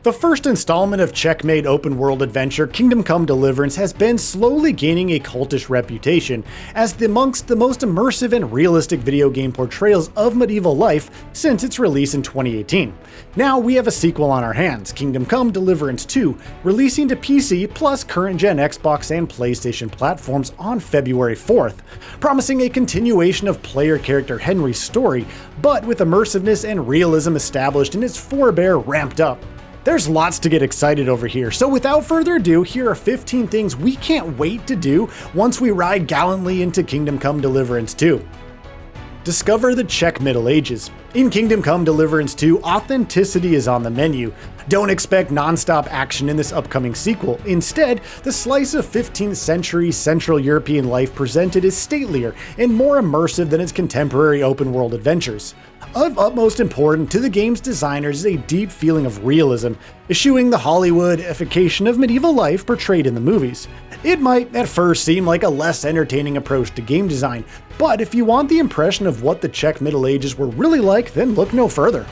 The first installment of Czech-made open-world adventure Kingdom Come: Deliverance has been slowly gaining a cultish reputation as amongst the most immersive and realistic video game portrayals of medieval life since its release in 2018. Now we have a sequel on our hands, Kingdom Come: Deliverance II, releasing to PC plus current-gen Xbox and PlayStation platforms on February 4th, promising a continuation of player character Henry's story, but with immersiveness and realism established and its forbearer ramped up. There's lots to get excited over here, so without further ado, here are 15 things we can't wait to do once we ride gallantly into Kingdom Come: Deliverance II. Discover the Czech Middle Ages. In Kingdom Come: Deliverance II, authenticity is on the menu. Don't expect non-stop action in this upcoming sequel. Instead, the slice of 15th century Central European life presented is statelier and more immersive than its contemporary open-world adventures. Of utmost importance to the game's designers is a deep feeling of realism, eschewing the Hollywood-ification of medieval life portrayed in the movies. It might at first seem like a less entertaining approach to game design, but if you want the impression of what the Czech Middle Ages were really like, then look no further.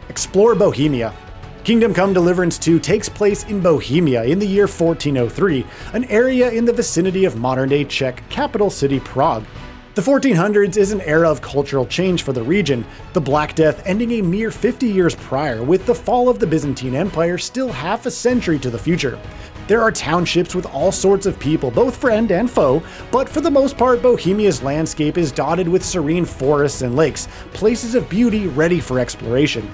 Explore Bohemia. Kingdom Come: Deliverance II takes place in Bohemia in the year 1403, an area in the vicinity of modern-day Czech capital city Prague. The 1400s is an era of cultural change for the region, the Black Death ending a mere 50 years prior, with the fall of the Byzantine Empire still half a century to the future. There are townships with all sorts of people, both friend and foe, but for the most part, Bohemia's landscape is dotted with serene forests and lakes, places of beauty ready for exploration.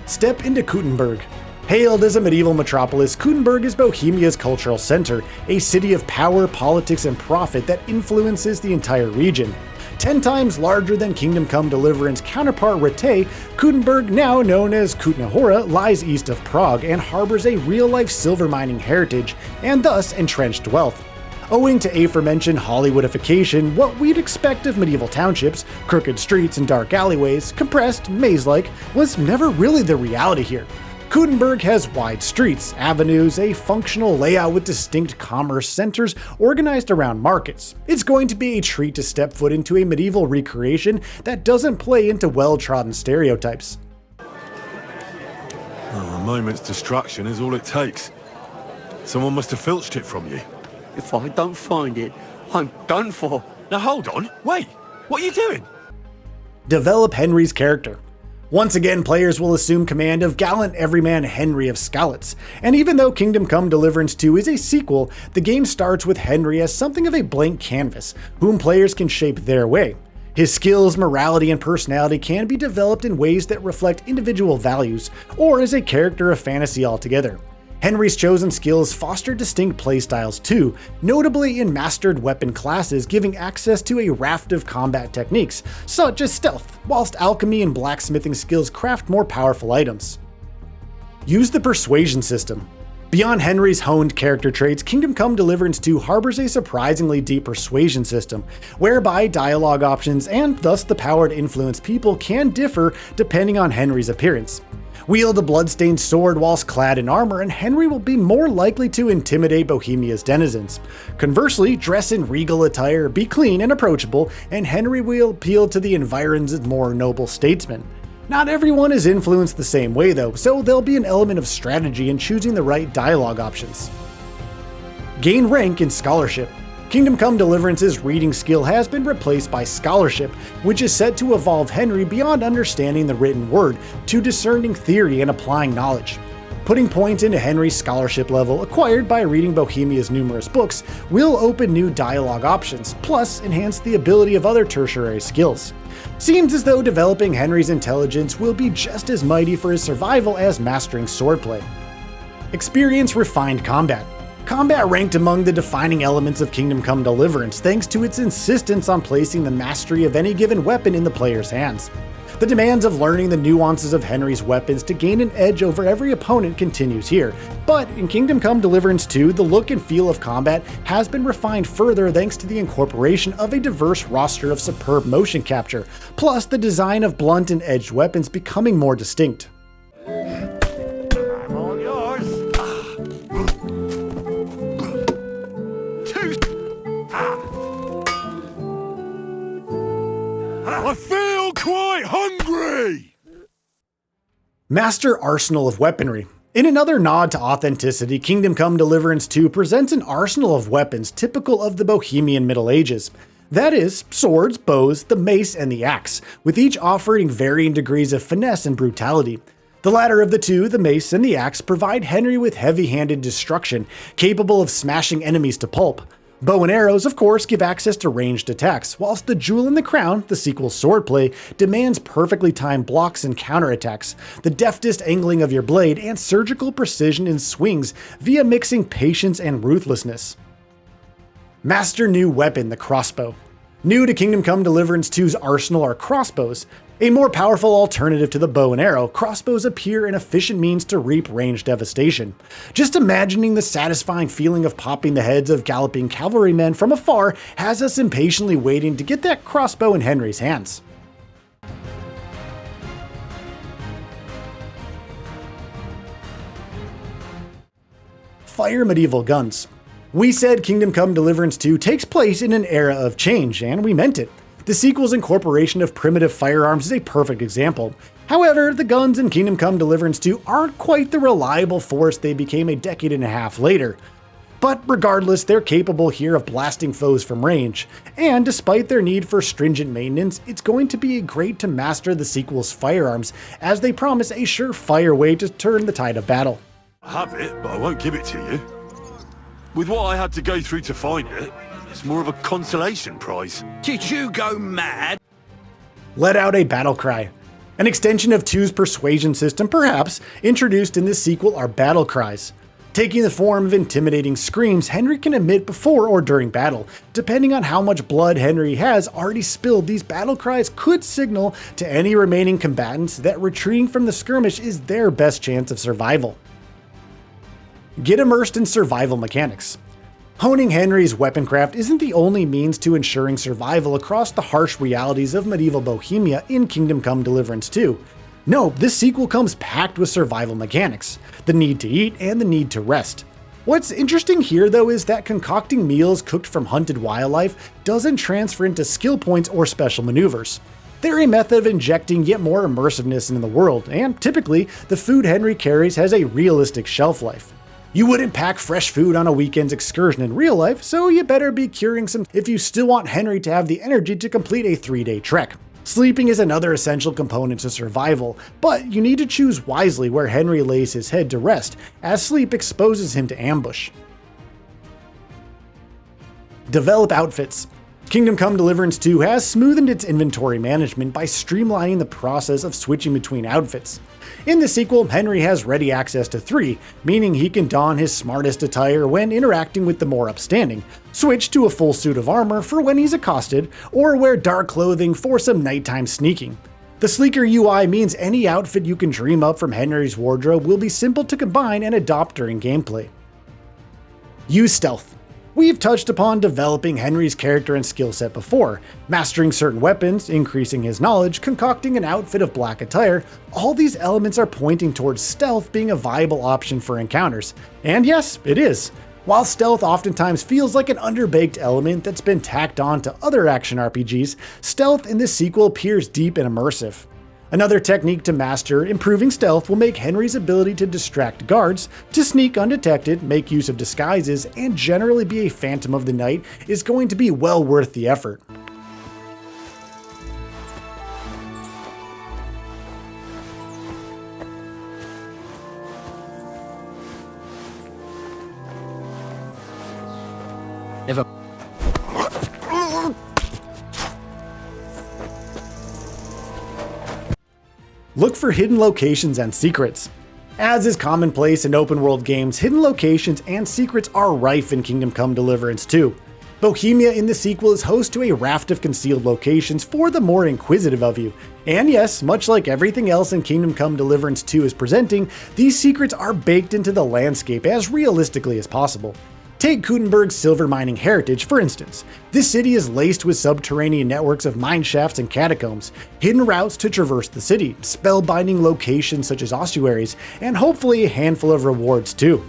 Step into Kenberg. Hailed as a medieval metropolis, Kenberg is Bohemia's cultural center, a city of power, politics, and profit that influences the entire region. 10 times larger than Kingdom Come: Deliverance counterpart Rete, Kenberg, now known as Kutna Hora, lies east of Prague and harbors a real-life silver mining heritage, and thus entrenched wealth. Owing to aforementioned Hollywoodification, what we'd expect of medieval townships, crooked streets and dark alleyways, compressed, maze-like, was never really the reality here. Kenberg has wide streets, avenues, a functional layout with distinct commerce centers organized around markets. It's going to be a treat to step foot into a medieval recreation that doesn't play into well-trodden stereotypes. A moment's distraction is all it takes. Someone must have filched it from you. If I don't find it, I'm done for. Now hold on, wait, what are you doing? Develop Henry's character. Once again, players will assume command of gallant everyman Henry of Skalitz, and even though Kingdom Come: Deliverance II is a sequel, the game starts with Henry as something of a blank canvas, whom players can shape their way. His skills, morality, and personality can be developed in ways that reflect individual values, or as a character of fantasy altogether. Henry's chosen skills foster distinct playstyles too, notably in mastered weapon classes giving access to a raft of combat techniques, such as stealth, whilst alchemy and blacksmithing skills craft more powerful items. Use the Persuasion System. Beyond Henry's honed character traits, Kingdom Come: Deliverance II harbors a surprisingly deep persuasion system, whereby dialogue options and thus the power to influence people can differ depending on Henry's appearance. Wield a bloodstained sword whilst clad in armor, and Henry will be more likely to intimidate Bohemia's denizens. Conversely, dress in regal attire, be clean and approachable, and Henry will appeal to the environs more noble statesmen. Not everyone is influenced the same way though, so there'll be an element of strategy in choosing the right dialogue options. Gain rank in scholarship. Kingdom Come: Deliverance's reading skill has been replaced by scholarship, which is set to evolve Henry beyond understanding the written word to discerning theory and applying knowledge. Putting points into Henry's scholarship level, acquired by reading Bohemia's numerous books, will open new dialogue options, plus enhance the ability of other tertiary skills. Seems as though developing Henry's intelligence will be just as mighty for his survival as mastering swordplay. Experience refined combat. Combat ranked among the defining elements of Kingdom Come: Deliverance thanks to its insistence on placing the mastery of any given weapon in the player's hands. The demands of learning the nuances of Henry's weapons to gain an edge over every opponent continues here, but in Kingdom Come: Deliverance II, the look and feel of combat has been refined further thanks to the incorporation of a diverse roster of superb motion capture, plus the design of blunt and edged weapons becoming more distinct. I'm all yours. I feel quite hungry! Master arsenal of weaponry. In another nod to authenticity, Kingdom Come Deliverance II presents an arsenal of weapons typical of the Bohemian Middle Ages. That is, swords, bows, the mace, and the axe, with each offering varying degrees of finesse and brutality. The latter of the two, the mace and the axe, provide Henry with heavy-handed destruction, capable of smashing enemies to pulp. Bow and arrows, of course, give access to ranged attacks, whilst the Jewel in the Crown, the sequel's swordplay, demands perfectly timed blocks and counterattacks, the deftest angling of your blade, and surgical precision in swings via mixing patience and ruthlessness. Master new weapon, the crossbow. New to Kingdom Come Deliverance II's arsenal are crossbows. A more powerful alternative to the bow and arrow, crossbows appear an efficient means to reap ranged devastation. Just imagining the satisfying feeling of popping the heads of galloping cavalrymen from afar has us impatiently waiting to get that crossbow in Henry's hands. Fire medieval guns. We said Kingdom Come Deliverance II takes place in an era of change, and we meant it. The sequel's incorporation of primitive firearms is a perfect example. However, the guns in Kingdom Come Deliverance II aren't quite the reliable force they became a decade and a half later. But regardless, they're capable here of blasting foes from range, and despite their need for stringent maintenance, it's going to be great to master the sequel's firearms, as they promise a surefire way to turn the tide of battle. I have it, but I won't give it to you. With what I had to go through to find it, it's more of a consolation prize. Did you go mad? Let out a battle cry. An extension of 2's Persuasion System, perhaps, introduced in this sequel are battle cries. Taking the form of intimidating screams Henry can emit before or during battle. Depending on how much blood Henry has already spilled, these battle cries could signal to any remaining combatants that retreating from the skirmish is their best chance of survival. Get immersed in survival mechanics. Honing Henry's weaponcraft isn't the only means to ensuring survival across the harsh realities of medieval Bohemia in Kingdom Come Deliverance II. No, this sequel comes packed with survival mechanics, the need to eat and the need to rest. What's interesting here though is that concocting meals cooked from hunted wildlife doesn't transfer into skill points or special maneuvers. They're a method of injecting yet more immersiveness into the world, and typically, the food Henry carries has a realistic shelf life. You wouldn't pack fresh food on a weekend's excursion in real life, so you better be curing some if you still want Henry to have the energy to complete a 3-day trek. Sleeping is another essential component to survival, but you need to choose wisely where Henry lays his head to rest, as sleep exposes him to ambush. Develop outfits. Kingdom Come Deliverance II has smoothened its inventory management by streamlining the process of switching between outfits. In the sequel, Henry has ready access to 3, meaning he can don his smartest attire when interacting with the more upstanding, switch to a full suit of armor for when he's accosted, or wear dark clothing for some nighttime sneaking. The sleeker UI means any outfit you can dream up from Henry's wardrobe will be simple to combine and adopt during gameplay. Use stealth. We've touched upon developing Henry's character and skill set before, mastering certain weapons, increasing his knowledge, concocting an outfit of black attire. All these elements are pointing towards stealth being a viable option for encounters. And yes, it is. While stealth oftentimes feels like an underbaked element that's been tacked on to other action RPGs, stealth in this sequel appears deep and immersive. Another technique to master improving stealth will make Henry's ability to distract guards, to sneak undetected, make use of disguises, and generally be a Phantom of the Night is going to be well worth the effort. Never. Look for hidden locations and secrets. As is commonplace in open world games, hidden locations and secrets are rife in Kingdom Come Deliverance II. Bohemia in the sequel is host to a raft of concealed locations for the more inquisitive of you. And yes, much like everything else in Kingdom Come Deliverance II is presenting, these secrets are baked into the landscape as realistically as possible. Take Kenberg's silver mining heritage, for instance. This city is laced with subterranean networks of mine shafts and catacombs, hidden routes to traverse the city, spellbinding locations such as ossuaries, and hopefully a handful of rewards too.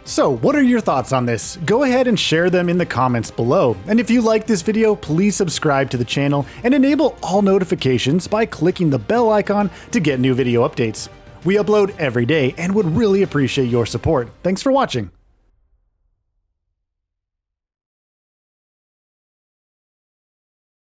So what are your thoughts on this? Go ahead and share them in the comments below. And if you like this video, please subscribe to the channel and enable all notifications by clicking the bell icon to get new video updates. We upload every day and would really appreciate your support. Thanks for watching.